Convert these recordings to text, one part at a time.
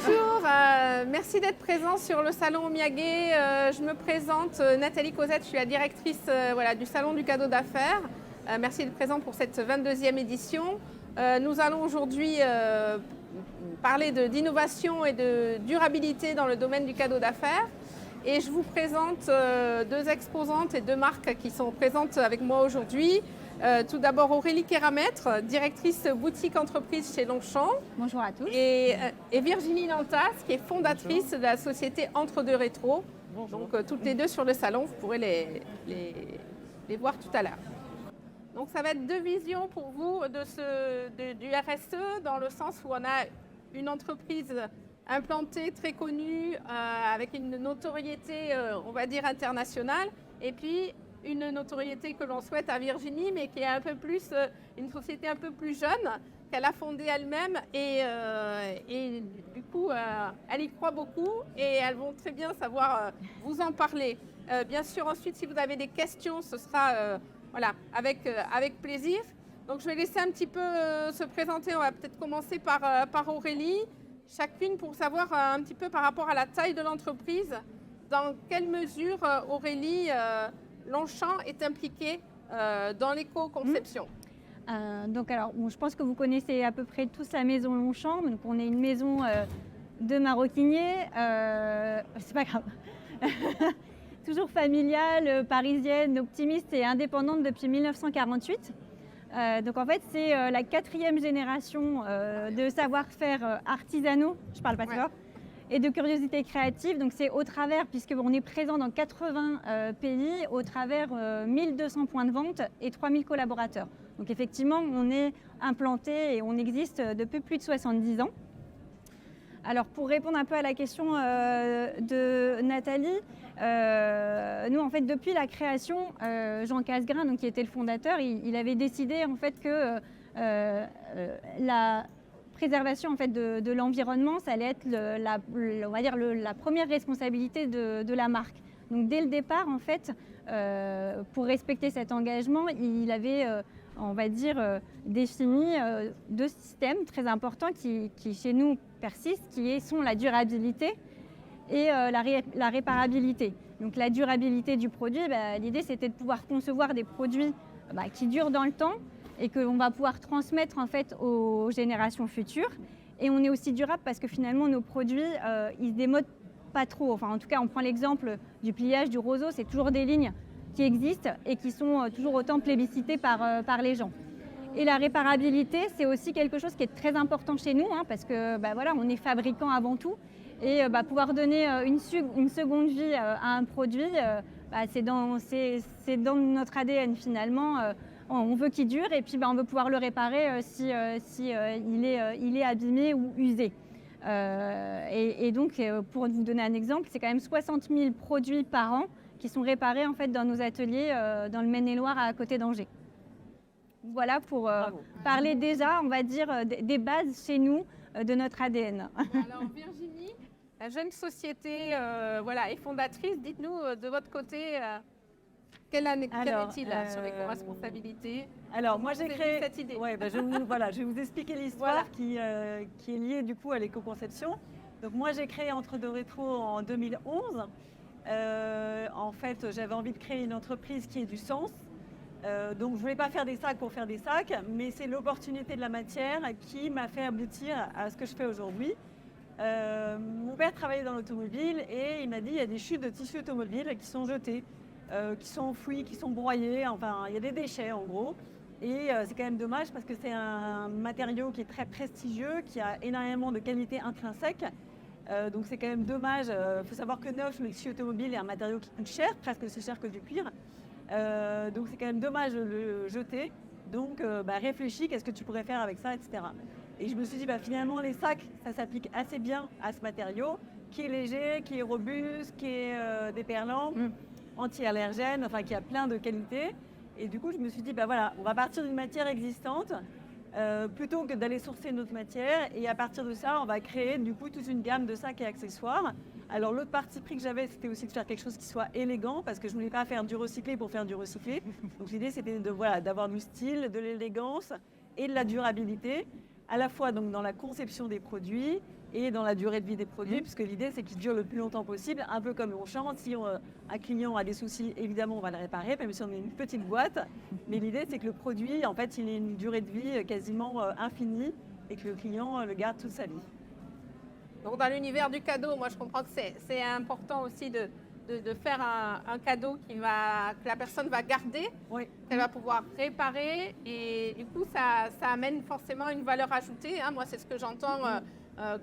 Bonjour, merci d'être présent sur le salon Omiyage. Je me présente, Nathalie Cosette, je suis la directrice du salon du cadeau d'affaires. Merci d'être présent pour cette 22e édition. Nous allons aujourd'hui parler d'innovation et de durabilité dans le domaine du cadeau d'affaires. Et je vous présente deux exposantes et deux marques qui sont présentes avec moi aujourd'hui. Tout d'abord Aurélie Kéramètre, directrice boutique entreprise chez Longchamp. Bonjour à tous. Et Virginie Nantas, qui est fondatrice de la société Entre Deux Rétro. Bonjour. Donc toutes les deux sur le salon, vous pourrez les voir tout à l'heure. Donc ça va être deux visions pour vous du RSE, dans le sens où on a une entreprise implantée, très connue, avec une notoriété, on va dire, internationale, et puis une notoriété que l'on souhaite à Virginie, mais qui est un peu plus, une société un peu plus jeune, qu'elle a fondée elle-même, et du coup, elle y croit beaucoup, et elles vont très bien savoir vous en parler. Bien sûr, ensuite, si vous avez des questions, ce sera avec plaisir. Donc je vais laisser un petit peu se présenter. On va peut-être commencer par Aurélie, chacune pour savoir un petit peu par rapport à la taille de l'entreprise, dans quelle mesure, Aurélie, Longchamp est impliqué dans l'éco-conception. Je pense que vous connaissez à peu près tous la maison Longchamp. Donc, on est une maison de maroquiniers. C'est pas grave. Toujours familiale, parisienne, optimiste et indépendante depuis 1948. Donc en fait, c'est la 4e génération de savoir-faire artisanaux, je parle pas fort, et de curiosité créative. Donc c'est au travers, puisqu'on est présent dans 80 pays, au travers 1200 points de vente et 3000 collaborateurs. Donc effectivement, on est implanté et on existe depuis plus de 70 ans. Alors pour répondre un peu à la question de Nathalie, nous en fait depuis la création, Jean Casgrain, donc, qui était le fondateur, il avait décidé en fait que la préservation en fait de l'environnement, ça allait être la première responsabilité de la marque. Donc dès le départ en fait, pour respecter cet engagement, il avait défini deux systèmes très importants qui chez nous persistent, qui sont la durabilité et la réparabilité. Donc la durabilité du produit, l'idée c'était de pouvoir concevoir des produits qui durent dans le temps et qu'on va pouvoir transmettre en fait aux générations futures. Et on est aussi durable parce que finalement nos produits, ils se démodent pas trop. Enfin en tout cas on prend l'exemple du pliage, du roseau, c'est toujours des lignes qui existent et qui sont toujours autant plébiscitées par les gens. Et la réparabilité, c'est aussi quelque chose qui est très important chez nous, parce que on est fabricant avant tout. Et pouvoir donner une seconde vie à un produit, c'est dans notre ADN finalement. On veut qu'il dure et puis on veut pouvoir le réparer si il est abîmé ou usé. Et donc, pour vous donner un exemple, c'est quand même 60 000 produits par an qui sont réparés en fait dans nos ateliers dans le Maine-et-Loire à côté d'Angers. Voilà pour parler déjà, on va dire, des bases chez nous de notre ADN. Alors Virginie, la jeune société est fondatrice. Dites-nous de votre côté, quel est-il sur l'éco-responsabilité? Alors moi j'ai créé cette idée. Je vais vous expliquer l'histoire qui est liée du coup à l'éco-conception. Donc moi j'ai créé Entre Deux Rétro en 2011. En fait, j'avais envie de créer une entreprise qui ait du sens. Donc je ne voulais pas faire des sacs pour faire des sacs, mais c'est l'opportunité de la matière qui m'a fait aboutir à ce que je fais aujourd'hui. Mon père travaillait dans l'automobile et il m'a dit il y a des chutes de tissus automobiles qui sont jetées, qui sont enfouies, qui sont broyées, enfin il y a des déchets en gros. Et c'est quand même dommage parce que c'est un matériau qui est très prestigieux, qui a énormément de qualité intrinsèque. Donc c'est quand même dommage. Il faut savoir que neuf, le tissu automobile est un matériau qui coûte cher, presque aussi cher que du cuir. Donc c'est quand même dommage de le jeter. Donc réfléchis, qu'est-ce que tu pourrais faire avec ça, etc. Et je me suis dit finalement les sacs, ça s'applique assez bien à ce matériau, qui est léger, qui est robuste, qui est déperlant, anti-allergène, enfin qui a plein de qualités. Et du coup je me suis dit on va partir d'une matière existante. Plutôt que d'aller sourcer une autre matière. Et à partir de ça, on va créer du coup toute une gamme de sacs et accessoires. Alors l'autre parti pris que j'avais, c'était aussi de faire quelque chose qui soit élégant, parce que je ne voulais pas faire du recyclé pour faire du recyclé. Donc l'idée, c'était d'avoir du style, de l'élégance et de la durabilité, à la fois donc, dans la conception des produits et dans la durée de vie des produits, puisque l'idée c'est qu'ils durent le plus longtemps possible, un peu comme Auchan. Si un client a des soucis, évidemment on va le réparer, même si on est une petite boîte, mais l'idée c'est que le produit, en fait, il ait une durée de vie quasiment infinie et que le client le garde toute sa vie. Donc dans l'univers du cadeau, moi je comprends que c'est important aussi de faire un cadeau que la personne va garder, Oui. qu'elle va pouvoir réparer, et du coup ça amène forcément une valeur ajoutée, hein. Moi c'est ce que j'entends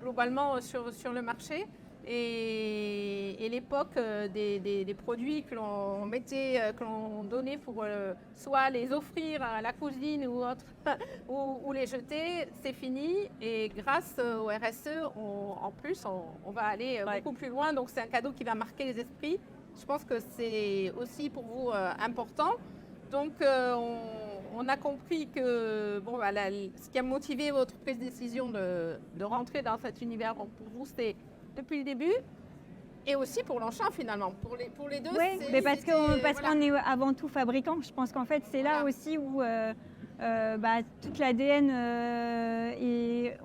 globalement sur le marché, et l'époque des produits que l'on mettait, que l'on donnait pour soit les offrir à la cousine ou autre, ou les jeter, c'est fini, et grâce au RSE, en plus on va aller beaucoup plus loin, donc c'est un cadeau qui va marquer les esprits. Je pense que c'est aussi pour vous important. Donc on a compris que ce qui a motivé votre prise de décision de rentrer dans cet univers, pour vous c'était depuis le début, et aussi pour Longchamp finalement. Pour les deux, Oui, mais parce qu'on est avant tout fabricant. Je pense qu'en fait c'est là aussi où toute l'ADN est...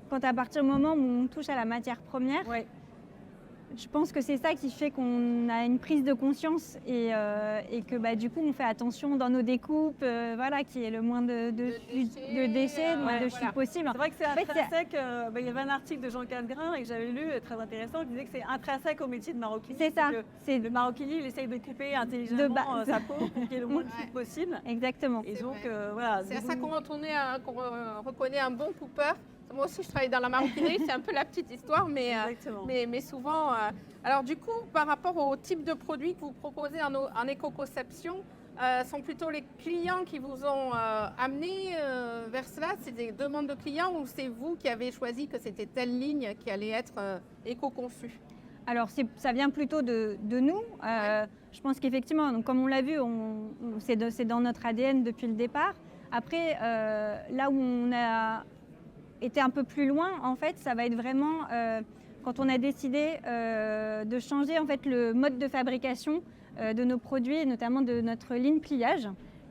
Quand à partir du moment où on touche à la matière première, je pense que c'est ça qui fait qu'on a une prise de conscience et que du coup on fait attention dans nos découpes, qu'il y ait le moins de déchets, le moins de chutes possible. C'est vrai que c'est intrinsèque. Il y avait un article de Jean Cadgrin et que j'avais lu, très intéressant, qui disait que c'est intrinsèque au métier de maroquinerie. C'est ça. Le maroquinier, il essaye de couper intelligemment sa peau pour qu'il y ait le moins de chutes possible. Exactement. Et donc, c'est à ça qu'on reconnaît un bon coupeur. Moi aussi, je travaille dans la maroquinerie, c'est un peu la petite histoire, mais souvent... Alors du coup, par rapport au type de produits que vous proposez en éco-conception, sont plutôt les clients qui vous ont amené vers cela? C'est des demandes de clients, ou c'est vous qui avez choisi que c'était telle ligne qui allait être éco-conçue? Alors ça vient plutôt de nous. Je pense qu'effectivement, comme on l'a vu, c'est dans notre ADN depuis le départ. Après, là où on a été un peu plus loin, en fait, ça va être vraiment quand on a décidé de changer en fait le mode de fabrication de nos produits, notamment de notre ligne pliage,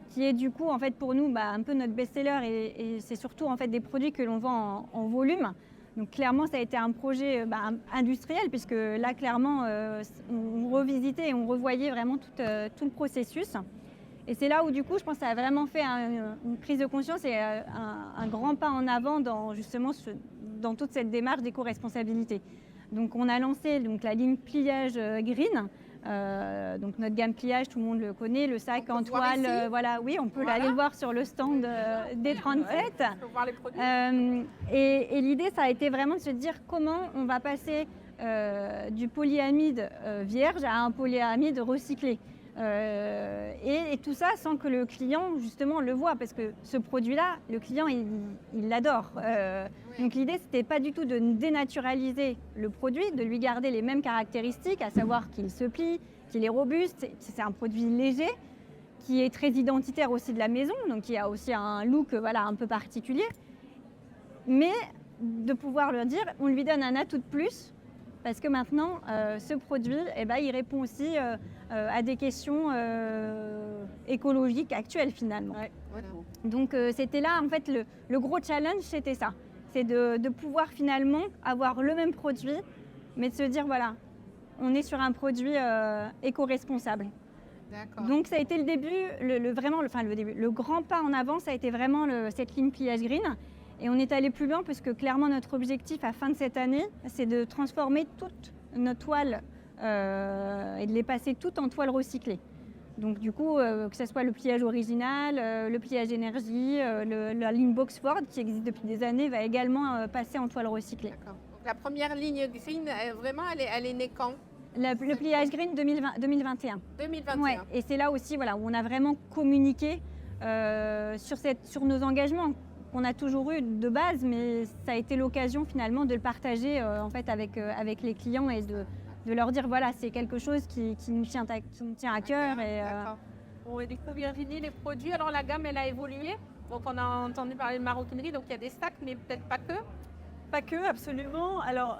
qui est du coup en fait pour nous un peu notre best-seller, et c'est surtout en fait des produits que l'on vend en volume. Donc clairement, ça a été un projet industriel, puisque là clairement on revisitait et on revoyait vraiment tout le processus. Et c'est là où du coup je pense que ça a vraiment fait une prise de conscience et un grand pas en avant dans toute cette démarche d'éco-responsabilité. Donc on a lancé la ligne pliage green. Donc notre gamme pliage, tout le monde le connaît, le sac en toile, on peut aller le voir sur le stand des 37. Voir les produits. Et l'idée, ça a été vraiment de se dire comment on va passer du polyamide vierge à un polyamide recyclé. Et tout ça sans que le client justement le voit, parce que ce produit-là, le client il l'adore. Donc l'idée, c'était pas du tout de dénaturaliser le produit, de lui garder les mêmes caractéristiques, à savoir qu'il se plie, qu'il est robuste. C'est un produit léger qui est très identitaire aussi de la maison, donc qui a aussi un look un peu particulier. Mais de pouvoir leur dire, on lui donne un atout de plus, parce que maintenant, ce produit, il répond aussi à des questions écologiques actuelles finalement. Donc c'était là, en fait, le gros challenge, c'était ça. C'est de pouvoir finalement avoir le même produit, mais de se dire, voilà, on est sur un produit éco-responsable. Donc ça a été le début, le grand pas en avant, ça a été vraiment cette ligne pliage green. Et on est allé plus loin, parce que clairement notre objectif à fin de cette année, c'est de transformer toutes nos toiles et de les passer toutes en toiles recyclées. Donc du coup, que ce soit le pliage original, le pliage énergie, la ligne Boxford qui existe depuis des années va également passer en toile recyclée. D'accord. Donc la première ligne green, vraiment, elle est née quand? Le pliage green 2021. 2021. Ouais, et c'est là aussi où on a vraiment communiqué sur nos engagements qu'on a toujours eu de base, mais ça a été l'occasion finalement de le partager en fait avec les clients et de leur dire voilà, c'est quelque chose qui nous tient à cœur. D'accord. Bon, et du coup, Virginie, les produits, alors la gamme elle a évolué. Donc on a entendu parler de maroquinerie, donc il y a des sacs, mais peut-être pas que. Pas que, absolument. Alors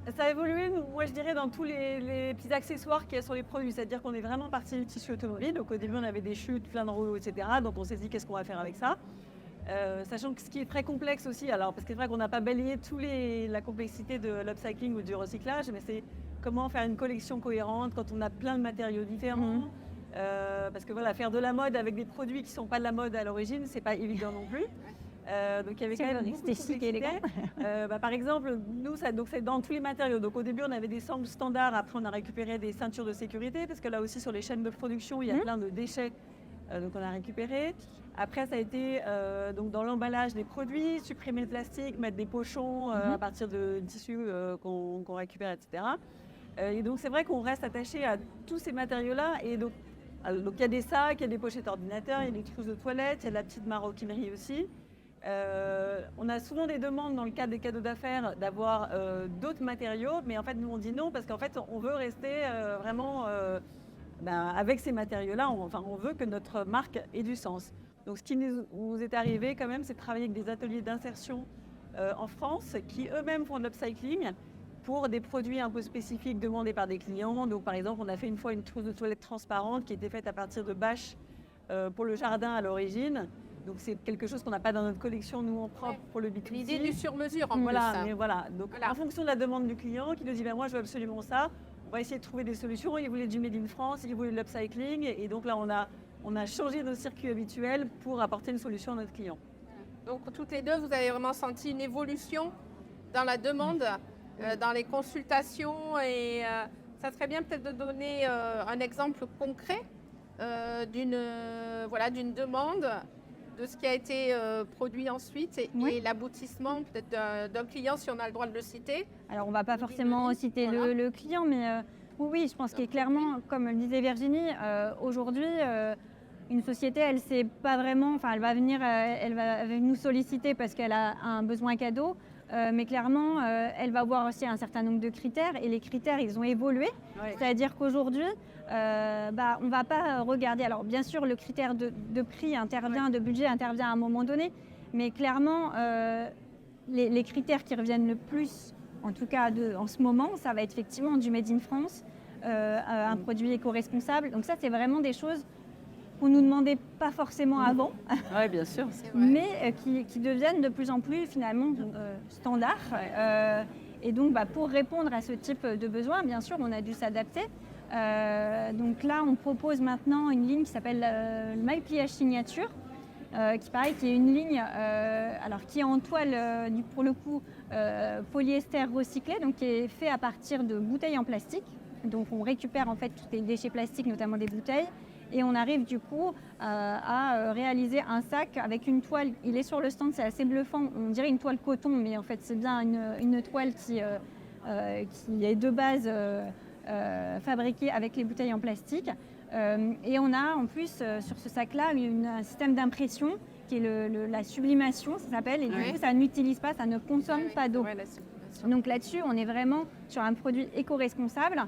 ça a évolué, moi je dirais, dans tous les petits accessoires qu'il y a sur les produits. C'est-à-dire qu'on est vraiment parti du tissu automobile. Donc au début on avait des chutes, plein de rouleaux, etc. Donc on s'est dit qu'est-ce qu'on va faire avec ça. Sachant que ce qui est très complexe aussi, alors parce que c'est vrai qu'on n'a pas balayé la complexité de l'upcycling ou du recyclage, mais c'est comment faire une collection cohérente quand on a plein de matériaux différents. Parce que voilà, faire de la mode avec des produits qui ne sont pas de la mode à l'origine, c'est pas évident non plus. Donc il y avait quand même beaucoup de complexité. Par exemple, nous, c'est dans tous les matériaux. Donc au début, on avait des sangles standards. Après, on a récupéré des ceintures de sécurité parce que là aussi, sur les chaînes de production, il y a plein de déchets. Donc on a récupéré. Après, ça a été donc dans l'emballage des produits, supprimer le plastique, mettre des pochons à partir de tissus qu'on récupère, etc. Et donc c'est vrai qu'on reste attaché à tous ces matériaux-là. Et donc il y a des sacs, il y a des pochettes d'ordinateur, il y a des trousses de toilette, il y a de la petite maroquinerie aussi. On a souvent des demandes dans le cadre des cadeaux d'affaires d'avoir d'autres matériaux, mais en fait nous on dit non parce qu'en fait on veut rester vraiment avec ces matériaux-là, on veut que notre marque ait du sens. Donc ce qui nous est arrivé quand même, c'est de travailler avec des ateliers d'insertion en France qui eux-mêmes font de l'upcycling pour des produits un peu spécifiques demandés par des clients. Donc par exemple, on a fait une fois une trousse de toilette transparente qui était faite à partir de bâches pour le jardin à l'origine. Donc c'est quelque chose qu'on n'a pas dans notre collection, nous en propre pour le B2C. L'idée du sur-mesure en plus. Mais voilà. Donc en fonction de la demande du client qui nous dit moi je veux absolument ça, on va essayer de trouver des solutions. Il voulait du Made in France, il voulait de l'upcycling. Et donc là, on a changé nos circuits habituels pour apporter une solution à notre client. Donc toutes les deux, vous avez vraiment senti une évolution dans la demande, dans les consultations. Et ça serait bien peut-être de donner un exemple concret d'une demande, de ce qui a été produit ensuite et l'aboutissement peut-être d'un client, si on a le droit de le citer. Alors on ne va pas forcément citer le client, mais oui, je pense qu'il est clairement, comme le disait Virginie, aujourd'hui, une société, elle sait pas vraiment, elle va venir, elle va nous solliciter parce qu'elle a un besoin cadeau, mais clairement, elle va avoir aussi un certain nombre de critères et les critères, ils ont évolué. Ouais. C'est-à-dire qu'aujourd'hui, on ne va pas regarder. Alors bien sûr, le critère de prix intervient, de budget intervient à un moment donné, mais clairement, les critères qui reviennent le plus, en tout cas en ce moment, ça va être effectivement du Made in France, un produit éco-responsable. Donc ça, c'est vraiment des choses qu'on ne nous demandait pas forcément avant, oui, bien sûr, mais qui deviennent de plus en plus finalement standards. Et donc pour répondre à ce type de besoin, bien sûr, on a dû s'adapter. Donc là, on propose maintenant une ligne qui s'appelle le My Pliage Signature, qui est une ligne qui est en toile, pour le coup, polyester recyclé, donc qui est fait à partir de bouteilles en plastique. Donc on récupère en fait tous les déchets plastiques, notamment des bouteilles, et on arrive du coup à réaliser un sac avec une toile. Il est sur le stand, c'est assez bluffant. On dirait une toile coton, mais en fait c'est bien une toile qui est de base fabriquée avec les bouteilles en plastique. Et on a en plus sur ce sac-là un système d'impression qui est la sublimation, ça s'appelle, et du coup ça n'utilise pas, ça ne consomme pas d'eau. Donc là-dessus, on est vraiment sur un produit éco-responsable.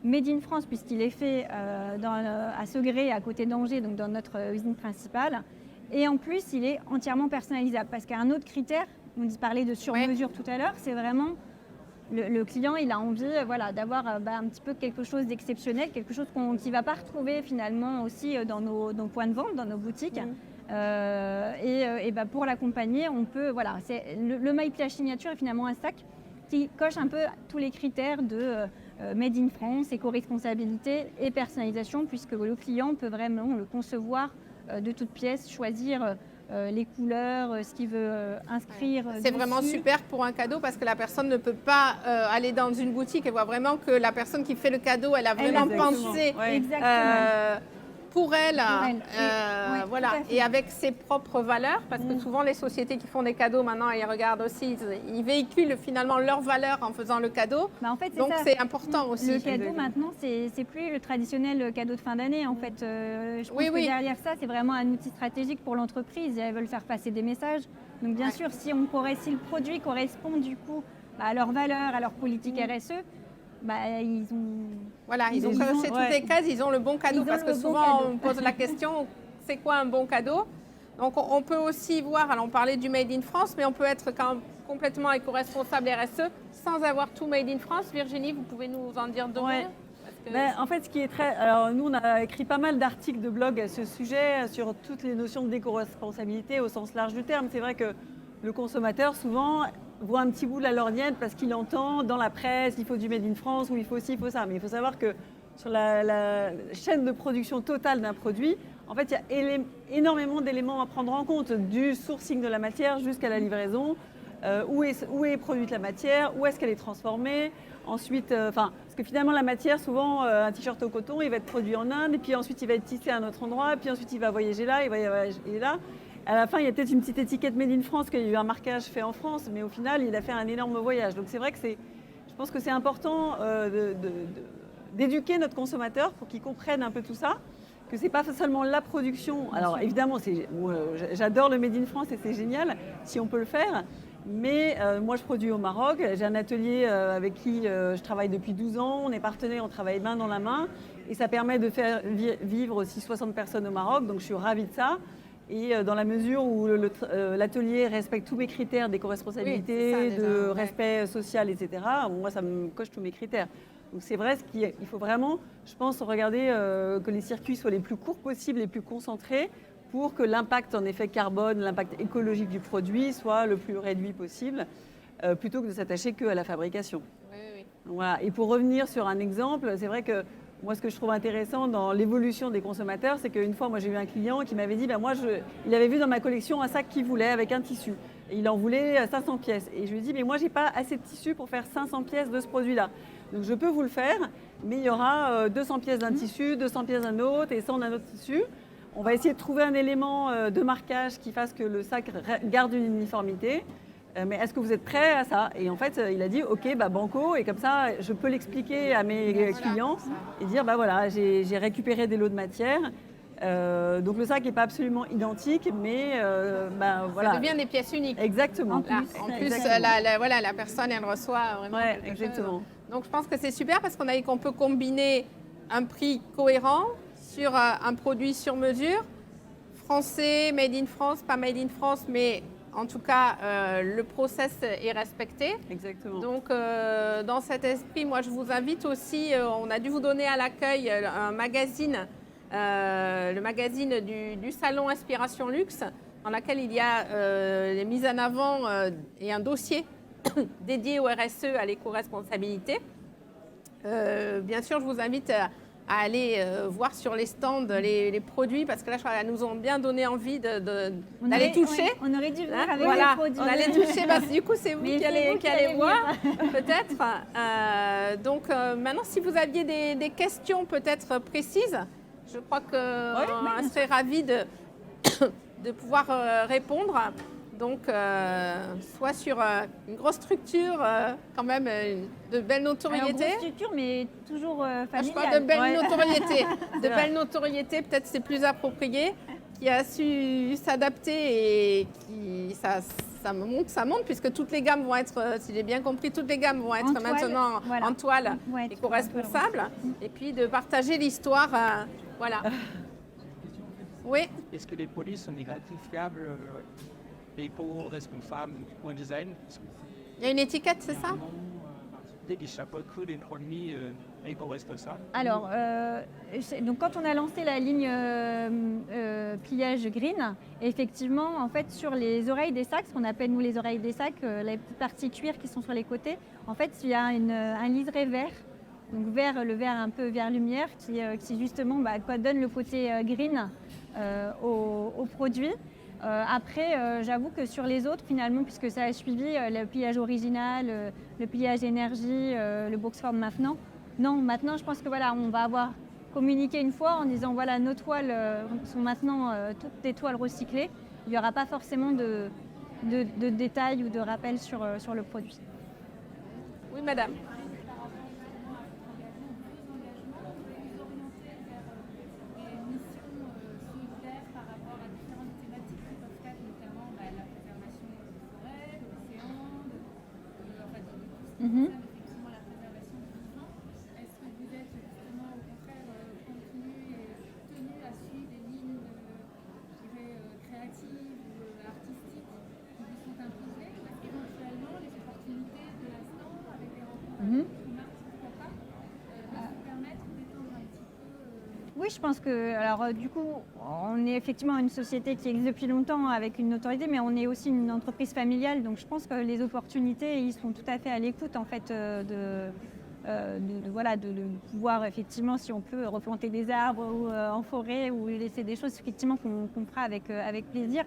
Made in France, puisqu'il est fait à Segré, à côté d'Angers, donc dans notre usine principale. Et en plus, il est entièrement personnalisable. Parce qu'il y a un autre critère, on parlait de sur-mesure tout à l'heure, c'est vraiment le client, il a envie d'avoir un petit peu quelque chose d'exceptionnel, quelque chose qu'il ne va pas retrouver finalement aussi dans nos points de vente, dans nos boutiques. Pour l'accompagner, on peut, le My Pliage Signature est finalement un sac qui coche un peu tous les critères de Made in France, éco-responsabilité et personnalisation, puisque le client peut vraiment le concevoir de toutes pièces, choisir les couleurs, ce qu'il veut inscrire. C'est vraiment super pour un cadeau parce que la personne ne peut pas aller dans une boutique et voir vraiment que la personne qui fait le cadeau, elle a vraiment pensé pour elle. Et avec ses propres valeurs, parce que souvent les sociétés qui font des cadeaux maintenant, ils regardent aussi, ils véhiculent finalement leurs valeurs en faisant le cadeau. Donc c'est important aussi. Le cadeau maintenant, c'est plus le traditionnel cadeau de fin d'année en fait. Je pense que derrière ça, c'est vraiment un outil stratégique pour l'entreprise. Elles veulent faire passer des messages. Donc bien sûr, si le produit correspond du coup à leurs valeurs, à leur politique RSE, ils ont coché toutes les cases, ils ont le bon cadeau. Parce que souvent, on pose la question, c'est quoi un bon cadeau? Donc, on peut aussi voir, alors on parlait du Made in France, mais on peut être quand même complètement éco-responsable RSE sans avoir tout Made in France. Virginie, vous pouvez nous en dire deux mots? En fait, ce qui est très... Alors, nous, on a écrit pas mal d'articles de blog à ce sujet, sur toutes les notions de d'éco-responsabilité au sens large du terme. C'est vrai que le consommateur, souvent, voit un petit bout de la lorgnette parce qu'il entend dans la presse, il faut du Made in France, ou il faut ci, il faut ça. Mais il faut savoir que sur la chaîne de production totale d'un produit, en fait, il y a énormément d'éléments à prendre en compte, du sourcing de la matière jusqu'à la livraison, où est produite la matière, où est-ce qu'elle est transformée. Ensuite, parce que finalement, la matière, souvent, un t-shirt au coton, il va être produit en Inde, et puis ensuite, il va être tissé à un autre endroit, et puis ensuite, il va voyager là, il va voyager là. À la fin, il y a peut-être une petite étiquette Made in France, qu'il y a eu un marquage fait en France, mais au final, il a fait un énorme voyage. Donc c'est vrai que je pense que c'est important d'éduquer notre consommateur pour qu'il comprenne un peu tout ça, que c'est pas seulement la production. Alors évidemment, j'adore le Made in France et c'est génial si on peut le faire. Mais moi, je produis au Maroc. J'ai un atelier avec qui je travaille depuis 12 ans. On est partenaires, on travaille main dans la main. Et ça permet de faire vivre aussi 60 personnes au Maroc. Donc je suis ravie de ça. Et dans la mesure où l'atelier respecte tous mes critères d'éco-responsabilité, de respect social, etc., moi, ça me coche tous mes critères. Donc c'est vrai, il faut vraiment, je pense, regarder que les circuits soient les plus courts possibles, les plus concentrés, pour que l'impact en effet carbone, l'impact écologique du produit soit le plus réduit possible, plutôt que de s'attacher qu'à la fabrication. Oui. Voilà. Et pour revenir sur un exemple, c'est vrai que moi, ce que je trouve intéressant dans l'évolution des consommateurs, c'est qu'une fois, moi, j'ai eu un client qui m'avait dit, il avait vu dans ma collection un sac qu'il voulait avec un tissu. Et il en voulait 500 pièces. Et je lui ai dit, mais moi, j'ai pas assez de tissu pour faire 500 pièces de ce produit-là. Donc, je peux vous le faire, mais il y aura 200 pièces d'un tissu, 200 pièces d'un autre et 100 d'un autre tissu. On va essayer de trouver un élément de marquage qui fasse que le sac garde une uniformité. Mais est-ce que vous êtes prêt à ça? Et en fait, il a dit, OK, banco. Et comme ça, je peux l'expliquer à mes clients et dire, voilà, j'ai récupéré des lots de matière. Donc le sac n'est pas absolument identique, mais voilà. Ça devient des pièces uniques. Exactement. En plus, la personne, elle reçoit vraiment quelque chose. Donc je pense que c'est super parce qu'on peut combiner un prix cohérent sur un produit sur mesure, français, made in France, pas made in France, mais en tout cas, le process est respecté. Exactement. Donc, dans cet esprit, moi, je vous invite aussi, on a dû vous donner à l'accueil un magazine, le magazine du salon Inspiration Luxe, dans lequel il y a les mises en avant et un dossier dédié au RSE, à l'éco-responsabilité. Bien sûr, je vous invite à aller voir sur les stands les produits, parce que là, je crois qu'elles nous ont bien donné envie d'aller toucher. On aurait dû venir avec les produits. On allait toucher, du coup, c'est vous qui allez voir, peut-être. Donc, maintenant, si vous aviez des questions peut-être précises, je crois qu'on serait ravis de pouvoir répondre. Donc, soit sur une grosse structure, quand même, de belle notoriété. Alors, grosse structure, mais toujours familiale. Je crois de belle notoriété. De belle notoriété, peut-être c'est plus approprié, qui a su s'adapter et qui ça monte, puisque toutes les gammes vont être, si j'ai bien compris, toutes les gammes vont être maintenant en toile éco-responsable. Et puis de partager l'histoire, voilà. Oui. Est-ce que les produits sont identifiables éco-responsables au design? Il y a une étiquette, c'est ça? Des chapeaux de des produits éco-responsables. Alors, donc quand on a lancé la ligne pliage green, effectivement, en fait, sur les oreilles des sacs, ce qu'on appelle nous les oreilles des sacs, les petites parties cuir qui sont sur les côtés, en fait, il y a un liseré vert. Donc le vert un peu vert lumière qui justement donne le côté green au produit. Après, j'avoue que sur les autres, finalement, puisque ça a suivi le pliage original, le pliage énergie, le boxform maintenant. Non, maintenant, je pense que on va avoir communiqué une fois en disant nos toiles sont maintenant toutes des toiles recyclées. Il n'y aura pas forcément de détails ou de rappels sur le produit. Oui, madame. Effectivement, la préservation du vivant. Est-ce que vous êtes justement au contraire tenu à suivre des lignes créatives ou artistiques qui vous sont imposées, ou est-ce qu'éventuellement les opportunités de l'instant avec des rencontres avec des marques, pourquoi pas, peuvent vous permettre je pense que, alors du coup, on est effectivement une société qui existe depuis longtemps avec une notoriété, mais on est aussi une entreprise familiale, donc je pense que les opportunités, ils sont tout à fait à l'écoute en fait voilà, de pouvoir effectivement, si on peut, replanter des arbres ou, en forêt ou laisser des choses effectivement qu'on fera avec plaisir.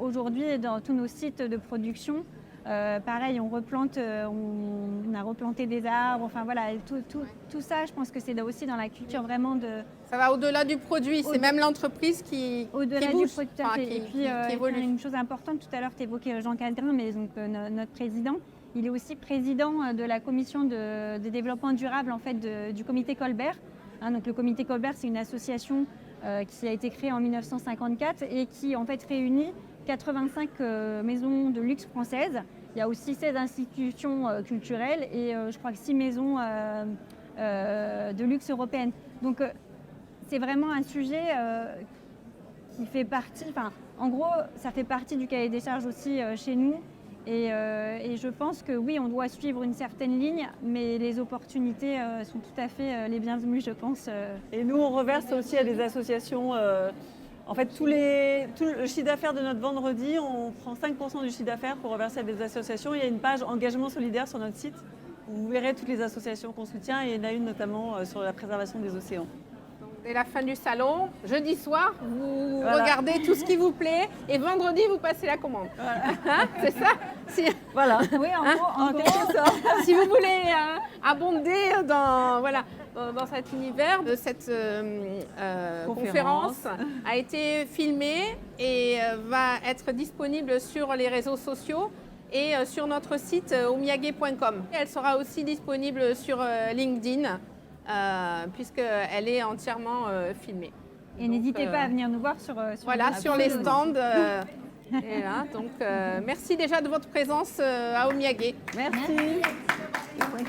Aujourd'hui, dans tous nos sites de production, pareil, on replante, on a replanté des arbres, enfin voilà, tout ça, je pense que c'est aussi dans la culture vraiment de... Ça va au-delà du produit, c'est même l'entreprise qui Au-delà bouge, du producteur. enfin, Et puis, qui évolue. une chose importante, tout à l'heure, tu évoquais Jean Cadrin, mais donc, notre président, il est aussi président de la commission de développement durable en fait, du comité Colbert. Hein, donc, le comité Colbert, c'est une association qui a été créée en 1954 et qui en fait réunit 85 maisons de luxe françaises. Il y a aussi 16 institutions culturelles et je crois que 6 maisons de luxe européennes. Donc c'est vraiment un sujet qui fait partie, enfin en gros ça fait partie du cahier des charges aussi chez nous. Et je pense que oui, on doit suivre une certaine ligne, mais les opportunités sont tout à fait les bienvenues, je pense. Et nous, on reverse aussi à des associations. En fait, tout le chiffre d'affaires de notre vendredi, on prend 5% du chiffre d'affaires pour reverser à des associations. Il y a une page engagement solidaire sur notre site où vous verrez toutes les associations qu'on soutient. Et il y en a une notamment sur la préservation des océans. Dès la fin du salon, jeudi soir, vous regardez tout ce qui vous plaît et vendredi, vous passez la commande. Hein, c'est ça? Voilà. Oui, en gros, Si vous voulez abonder dans cet univers, de cette conférence a été filmée et va être disponible sur les réseaux sociaux et sur notre site omiyage.com. Elle sera aussi disponible sur LinkedIn puisqu'elle est entièrement filmée. et n'hésitez pas à venir nous voir sur Sur les stands. Et là, donc, merci déjà de votre présence à Omiyage. Merci. Ouais,